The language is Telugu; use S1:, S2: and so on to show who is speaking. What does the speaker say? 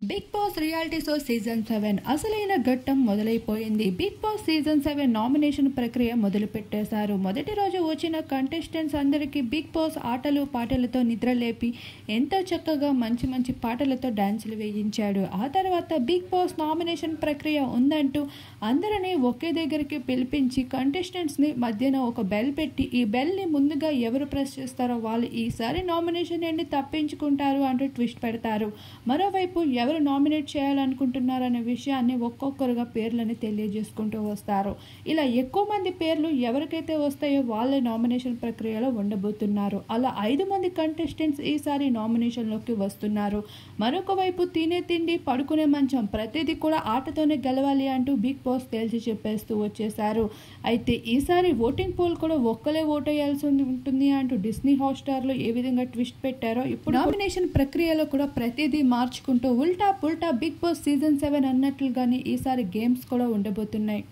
S1: Big Boss reality show season 7 అసలైన ఘట్టం మొదలైపోయింది. బిగ్ బాస్ సీజన్ 7 నామినేషన్ ప్రక్రియ మొదలు పెట్టేశారు. మొదటి రోజు వచ్చిన కంటెస్టెంట్స్ అందరికీ బిగ్ బాస్ ఆటలు పాటలతో నిద్రలేపి ఎంతో చక్కగా మంచి మంచి పాటలతో డాన్సులు వేయించాడు. ఆ తర్వాత బిగ్ బాస్ నామినేషన్ ప్రక్రియ ఉందంటూ అందరినీ ఒకే దగ్గరికి పిలిపించి కంటెస్టెంట్స్ని మధ్యన ఒక బెల్ పెట్టి ఈ బెల్ని ముందుగా ఎవరు ప్రెస్ చేస్తారో వాళ్ళు ఈసారి నామినేషన్ నుండి తప్పించుకుంటారు అంటూ ట్విస్ట్ పెడతారు. మరోవైపు ఎవరు నామినేట్ చేయాలనుకుంటున్నారనే విషయాన్ని ఒక్కొక్కరుగా పేర్లని తెలియజేసుకుంటూ వస్తారు. ఇలా ఎక్కువ మంది పేర్లు ఎవరికైతే వస్తాయో వాళ్ళే నామినేషన్ ప్రక్రియలో ఉండబోతున్నారు. అలా 5 మంది కంటెస్టెంట్స్ ఈసారి నామినేషన్లోకి వస్తున్నారు. మరొక వైపు తినే తిండి పడుకునే మంచం ప్రతిదీ కూడా ఆటతోనే గెలవాలి అంటూ బిగ్ బాస్ తేల్చి చెప్పేస్తూ వచ్చేశారు. అయితే ఈసారి ఓటింగ్ పోల్ కూడా ఒక్కలే ఓటేయాల్సి ఉంటుంది అంటూ డిస్నీ హాట్‌స్టార్లో ఏ విధంగా ట్విస్ట్ పెట్టారో ఇప్పుడు నామినేషన్ ప్రక్రియలో కూడా ప్రతిదీ మార్చుకుంటూ ఉల్టా పుల్టా బిగ్ బాస్ సీజన్ 7 అన్నట్లుగానే ఈసారి గేమ్స్ కూడా ఉండబోతున్నాయి.